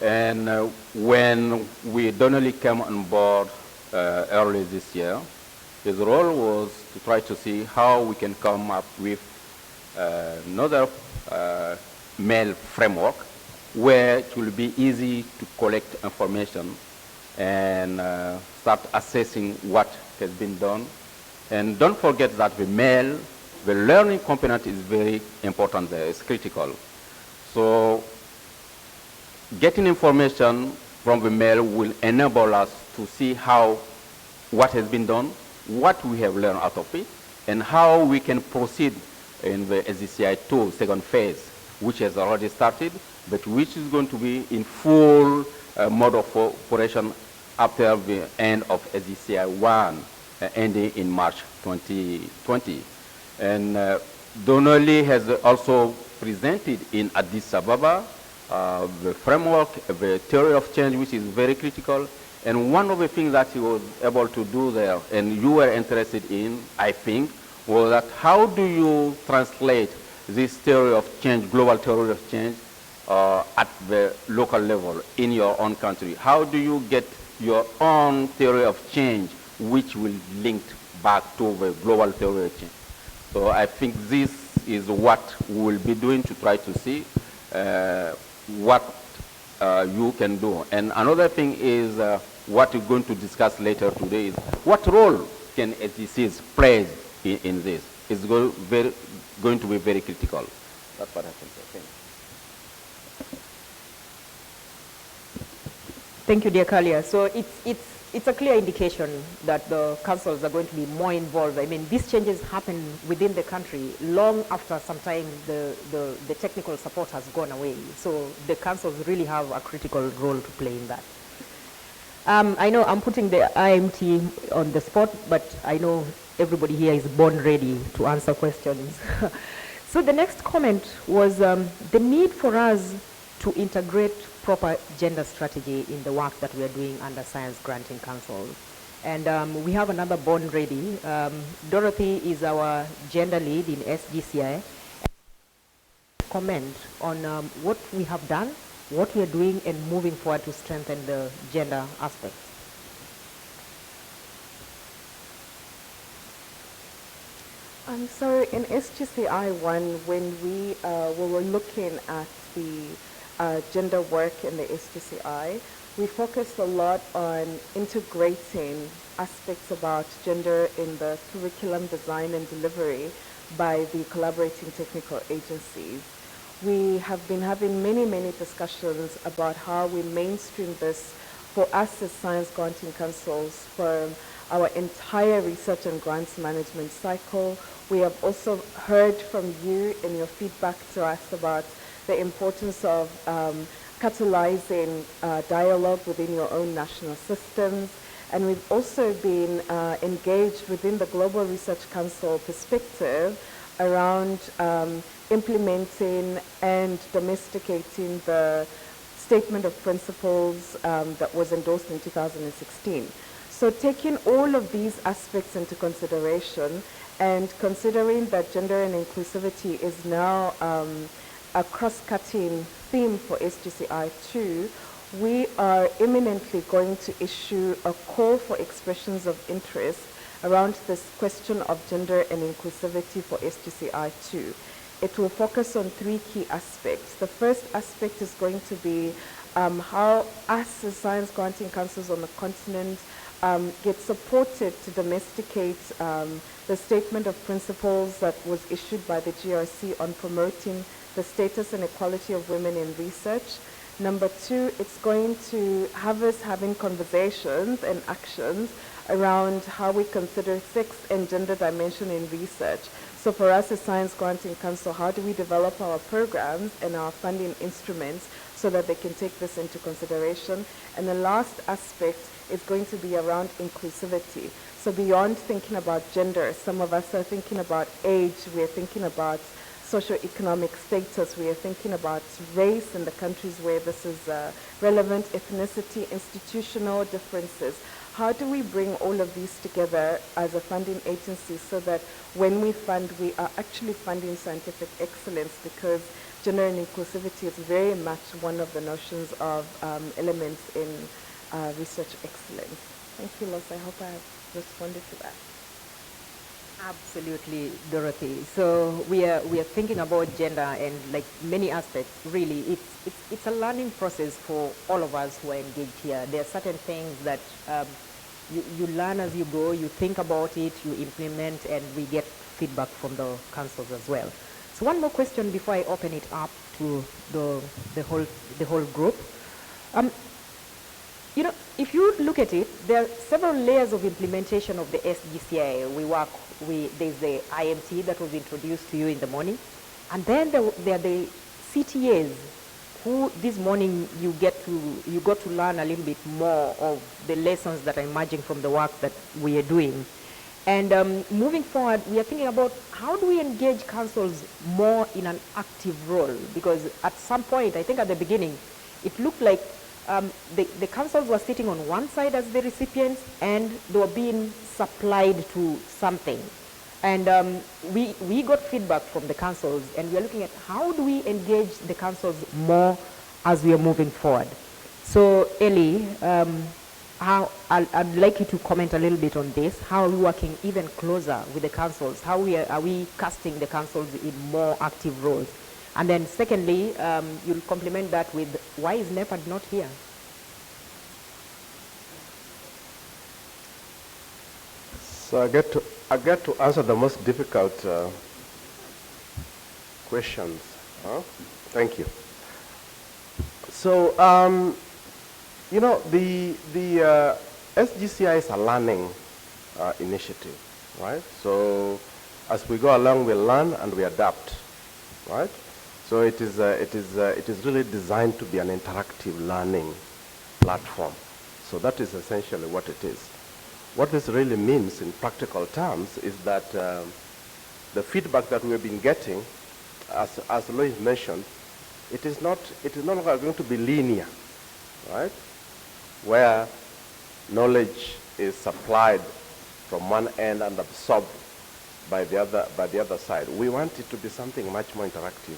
And when we Donnelly came on board early this year, his role was to try to see how we can come up with another mail framework where it will be easy to collect information and start assessing what has been done. And don't forget that the mail, the learning component is very important there, it's critical. So getting information from the mail will enable us to see what has been done, what we have learned out of it, and how we can proceed in the SGCI 2 second phase, which has already started, but which is going to be in full mode of operation after the end of SGCI 1, ending in March 2020. And Donnelly has also presented in Addis Ababa the framework, the theory of change, which is very critical. And one of the things that he was able to do there, and you were interested in, I think, was that how do you translate this theory of change, global theory of change, at the local level in your own country? How do you get your own theory of change, which will link back to the global theory of change? So I think this is what we will be doing to try to see what you can do. And another thing is what we're going to discuss later today is what role can SDCs play in this? It's going to be very critical. That's what I can say. Thank you. Thank you, dear Kalia. So it's a clear indication that the councils are going to be more involved. I mean, these changes happen within the country long after sometimes the technical support has gone away. So the councils really have a critical role to play in that. I know I'm putting the IMT on the spot, but I know everybody here is born ready to answer questions. So the next comment was the need for us to integrate proper gender strategy in the work that we are doing under Science Granting Council. And we have another born ready. Dorothy is our gender lead in SGCI. Comment on what we have done, what we are doing, and moving forward to strengthen the gender aspect. So in SGCI 1, when we were looking at the gender work in the SGCI, we focused a lot on integrating aspects about gender in the curriculum design and delivery by the collaborating technical agencies. We have been having many discussions about how we mainstream this for us as Science Granting Councils for our entire research and grants management cycle. We have also heard from you in your feedback to us about the importance of catalyzing dialogue within your own national systems. And we've also been engaged within the Global Research Council perspective around implementing and domesticating the statement of principles that was endorsed in 2016. So taking all of these aspects into consideration and considering that gender and inclusivity is now a cross-cutting theme for SGCI 2, we are imminently going to issue a call for expressions of interest around this question of gender and inclusivity for SGCI 2. It will focus on three key aspects. The first aspect is going to be how us as Science Granting Councils on the continent get supported to domesticate the statement of principles that was issued by the GRC on promoting the status and equality of women in research. Number two, it's going to have us having conversations and actions around how we consider sex and gender dimension in research. So for us as Science Granting Council, how do we develop our programs and our funding instruments so that they can take this into consideration? And the last aspect is going to be around inclusivity. So beyond thinking about gender, some of us are thinking about age, we are thinking about socioeconomic status, we are thinking about race in the countries where this is relevant, ethnicity, institutional differences. How do we bring all of these together as a funding agency so that when we fund, we are actually funding scientific excellence, because gender and inclusivity is very much one of the notions of elements in research excellence. Thank you, Los. I hope I have responded to that. Absolutely, Dorothy. So we are thinking about gender and like many aspects. Really, it's a learning process for all of us who are engaged here. There are certain things that you learn as you go. You think about it, you implement, and we get feedback from the councils as well. So one more question before I open it up to the whole group. You know, if you look at it, there are several layers of implementation of the SGCI. There's the IMT that was introduced to you in the morning, and then there are the CTAs, who this morning you got to learn a little bit more of the lessons that are emerging from the work that we are doing. And moving forward, we are thinking about how do we engage councils more in an active role, because at some point, I think at the beginning, it looked like the councils were sitting on one side as the recipients and they were being supplied to something. And we got feedback from the councils, and we are looking at how do we engage the councils more as we are moving forward. So Ellie, I'd like you to comment a little bit on this. How are we working even closer with the councils? How are we casting the councils in more active roles? And then secondly, you'll complement that with why is NEPAD not here? So I get to answer the most difficult questions. Thank you. So, you know, the SGCI is a learning initiative, right? So as we go along, we learn and we adapt, right? So it is really designed to be an interactive learning platform. So that is essentially what it is. What this really means in practical terms is that the feedback that we've been getting, as Lois mentioned, it is not going to be linear, right? Where knowledge is supplied from one end and absorbed by the other side. We want it to be something much more interactive,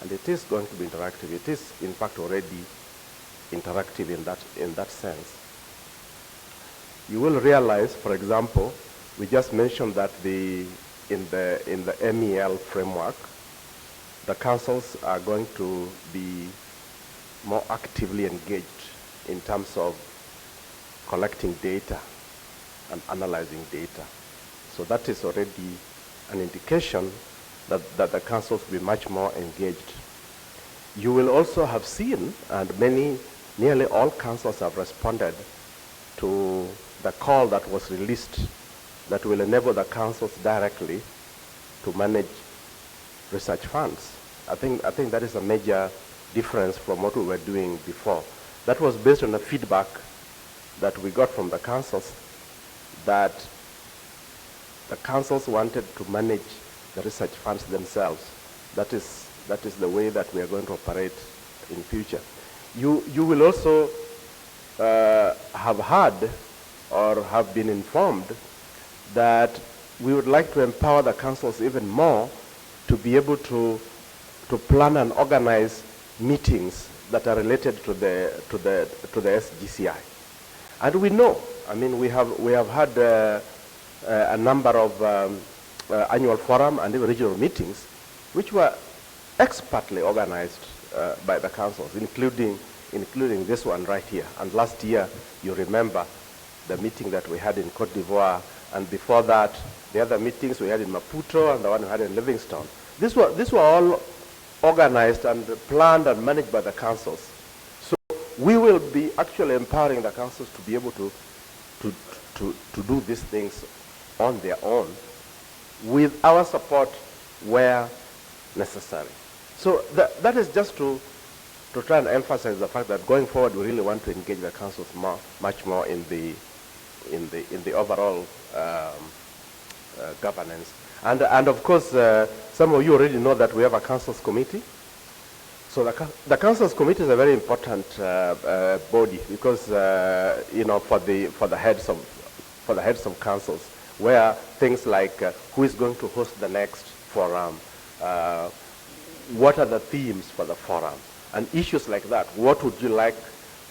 and it is going to be interactive. It is, in fact, already interactive in that sense. You will realize, for example, we just mentioned that in the MEL framework, the councils are going to be more actively engaged in terms of collecting data and analyzing data. So that is already an indication that the councils will be much more engaged. You will also have seen, and nearly all councils have responded to the call that was released that will enable the councils directly to manage research funds. I think that is a major difference from what we were doing before. That was based on the feedback that we got from the councils, that the councils wanted to manage the research funds themselves. That is the way that we are going to operate in future. You will also have heard or have been informed that we would like to empower the councils even more to be able to plan and organize meetings that are related to the SGCI. And we know, I mean, we have had a number of annual forum and even regional meetings which were expertly organized by the councils, including this one right here. And last year, you remember the meeting that we had in Cote d'Ivoire, and before that, the other meetings we had in Maputo and the one we had in Livingstone. These were all organized and planned and managed by the councils. So we will be actually empowering the councils to be able to do these things on their own with our support where necessary. So that is just to try and emphasize the fact that going forward we really want to engage the councils much more in the overall governance. And of course, some of you already know that we have a councils committee. So the councils committee is a very important body because you know, for the heads of councils, where things like who is going to host the next forum, what are the themes for the forum, and issues like that. What would you like?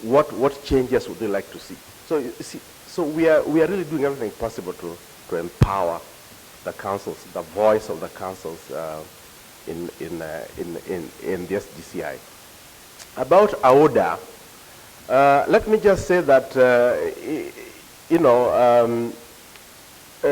What changes would you like to see? So you see, so we are really doing everything possible to empower the councils, the voice of the councils in the SGCI. About AODA, let me just say that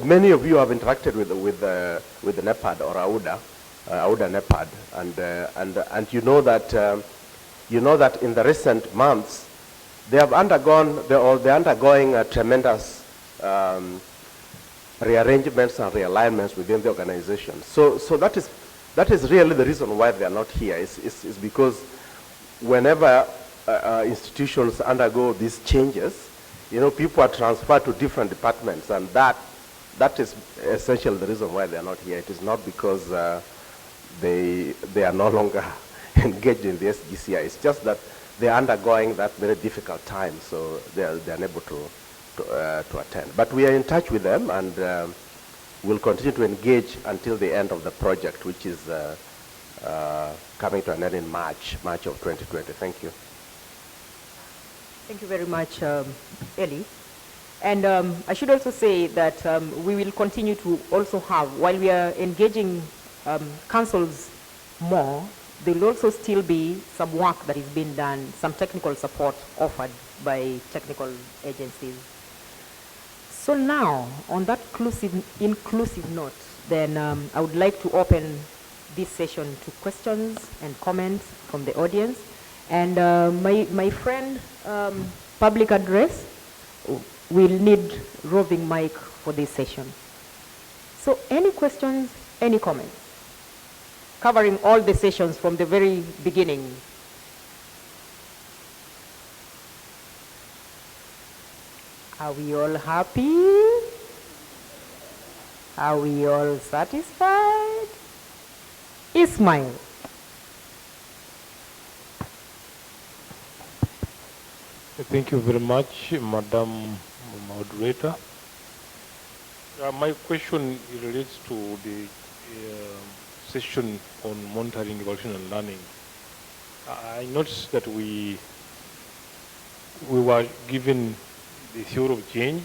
many of you have interacted with the NEPAD or AODA NEPAD, and you know that in the recent months they have undergone they're undergoing tremendous rearrangements and realignments within the organization. So that is really the reason why they are not here. Is because whenever institutions undergo these changes, people are transferred to different departments, and that is essentially the reason why they are not here. It is not because they are no longer engaged in the SGCI. It's just that they are undergoing that very difficult time, so they are unable to attend. But we are in touch with them, and we'll continue to engage until the end of the project, which is coming to an end in March of 2020. Thank you. Thank you very much, Eli. And I should also say that we will continue to also have, while we are engaging councils more, there will also still be some work that is being done, some technical support offered by technical agencies. So now, on that inclusive note, then I would like to open this session to questions and comments from the audience. And my friend, public address, will need roving mic for this session. So any questions, any comments? Covering all the sessions from the very beginning. Are we all happy? Are we all satisfied? Ismail. Thank you very much, Madam Moderator. My question relates to the session on monitoring, evaluation, and learning. I noticed that we were given the theory of change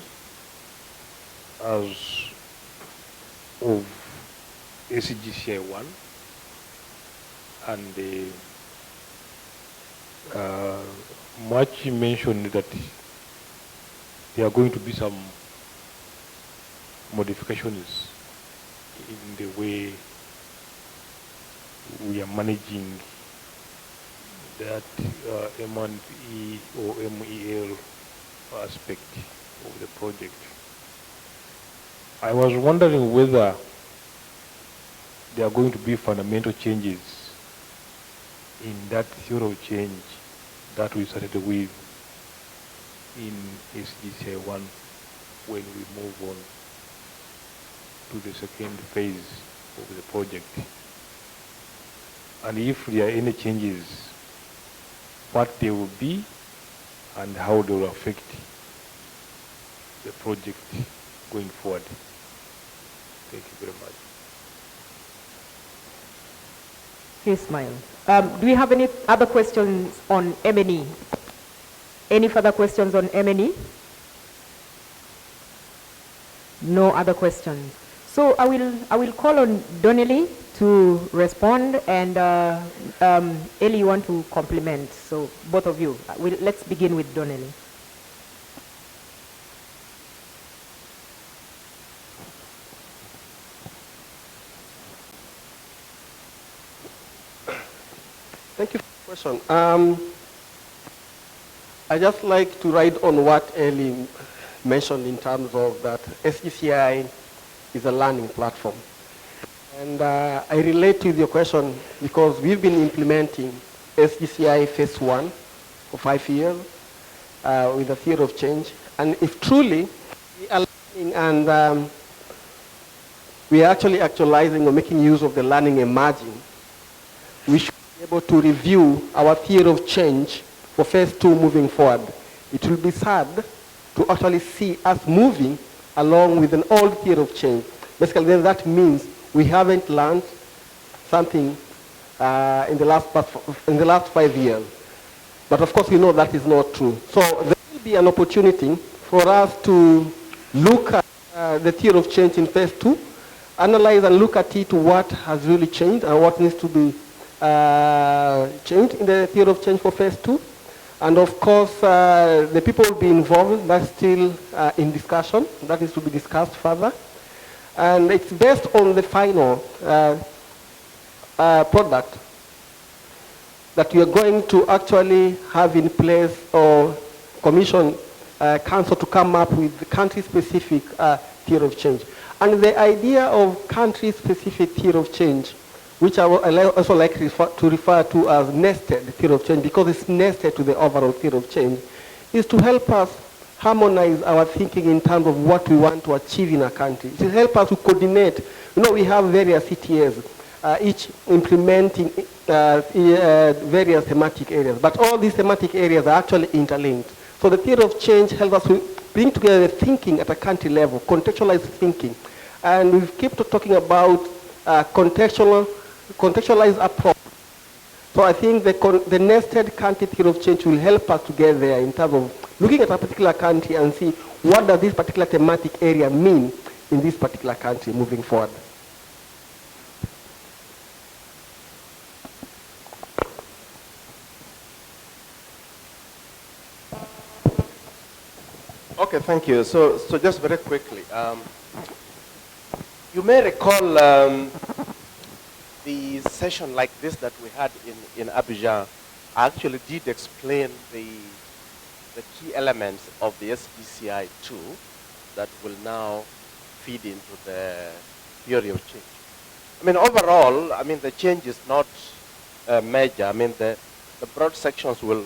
as of SGCI 1, and much mentioned that there are going to be some modifications in the way we are managing that M&E or MEL aspect of the project. I was wondering whether there are going to be fundamental changes in that theory of change that we started with in SGCI 1 when we move on to the second phase of the project. And if there are any changes, what they will be and how they will affect the project going forward. Thank you very much. Ismail. Do we have any other questions on M&E? Any further questions on M&E? No other questions. So I will call on Donnelly to respond, and Eli, you want to complement. So both of you, let's begin with Donnelly. Thank you for the question. I just like to ride on what Eli mentioned in terms of that SGCI is a learning platform. And I relate to your question because we've been implementing SGCI Phase 1 for 5 years with a theory of change. And if truly we are learning and we are actually actualizing or making use of the learning emerging, we should be able to review our theory of change for Phase 2 moving forward. It will be sad to actually see us moving along with an old theory of change. Basically, then that means we haven't learned something in the last 5 years. But of course, we know that is not true. So there will be an opportunity for us to look at the theory of change in phase 2, analyze and look at it, what has really changed and what needs to be changed in the theory of change for phase 2. And of course, the people will be involved. That's still in discussion. That is to be discussed further. And it's based on the final product that we are going to actually have in place or commission council to come up with country-specific theory of change. And the idea of country-specific theory of change, which I also like to refer to as nested theory of change, because it's nested to the overall theory of change, is to help us harmonize our thinking in terms of what we want to achieve in a country. It will help us to coordinate. You know, we have various CTAs, each implementing various thematic areas, but all these thematic areas are actually interlinked. So the theory of change helps us to bring together thinking at a country level, contextualized thinking. And we've kept talking about contextualized approach. So I think the nested country theory of change will help us to get there in terms of looking at a particular country and see what does this particular thematic area mean in this particular country moving forward. Okay, thank you. So just very quickly, you may recall the session like this that we had in Abidjan. I actually did explain the key elements of the SGCI 2 that will now feed into the theory of change. I mean, overall, I mean, the change is not major. I mean, the broad sections will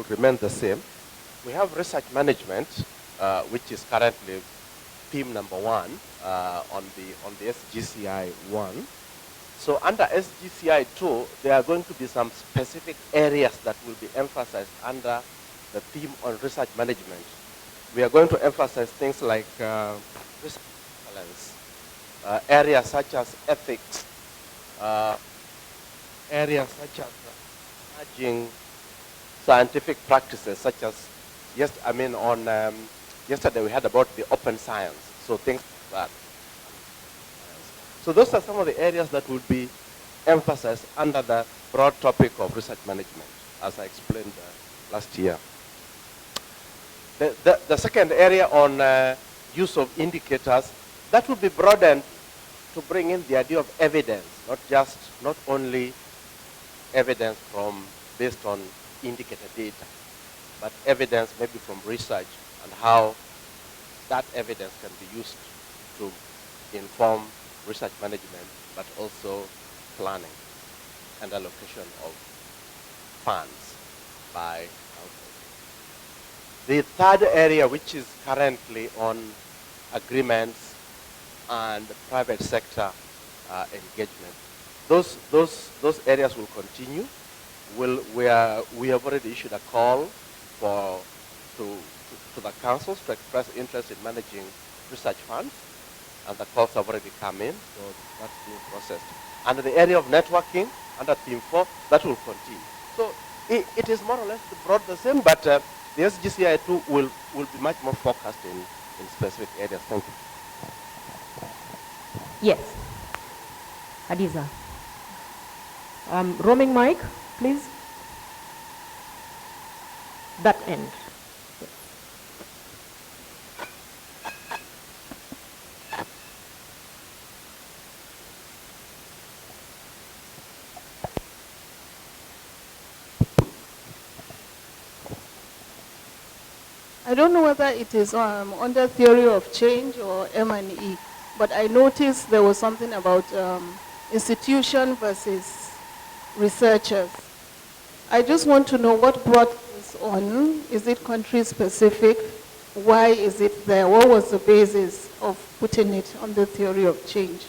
remain the same. We have research management, which is currently theme number 1 on the SGCI 1. So under SGCI 2, there are going to be some specific areas that will be emphasized under the theme on research management. We are going to emphasize things like research excellence, areas such as ethics, areas such as emerging scientific practices, such as yesterday we had about the open science, so things like that. So those are some of the areas that will be emphasized under the broad topic of research management, as I explained last year. The second area on use of indicators, that will be broadened to bring in the idea of evidence, not only evidence based on indicator data, but evidence maybe from research and how that evidence can be used to inform research management, but also planning and allocation of funds by council. The third area, which is currently on agreements and private sector engagement, those areas will continue. We have already issued a call to the councils to express interest in managing research funds, and the calls have already come in, so that's being processed. Under the area of networking, under theme 4, that will continue. So it is more or less broad the same, but the SGCI 2 will be much more focused in specific areas. Thank you. Yes. Hadiza. Roaming mic, please. That end. I don't know whether it is under theory of change or M&E, but I noticed there was something about institution versus researchers. I just want to know what brought this on. Is it country specific? Why is it there? What was the basis of putting it on the theory of change?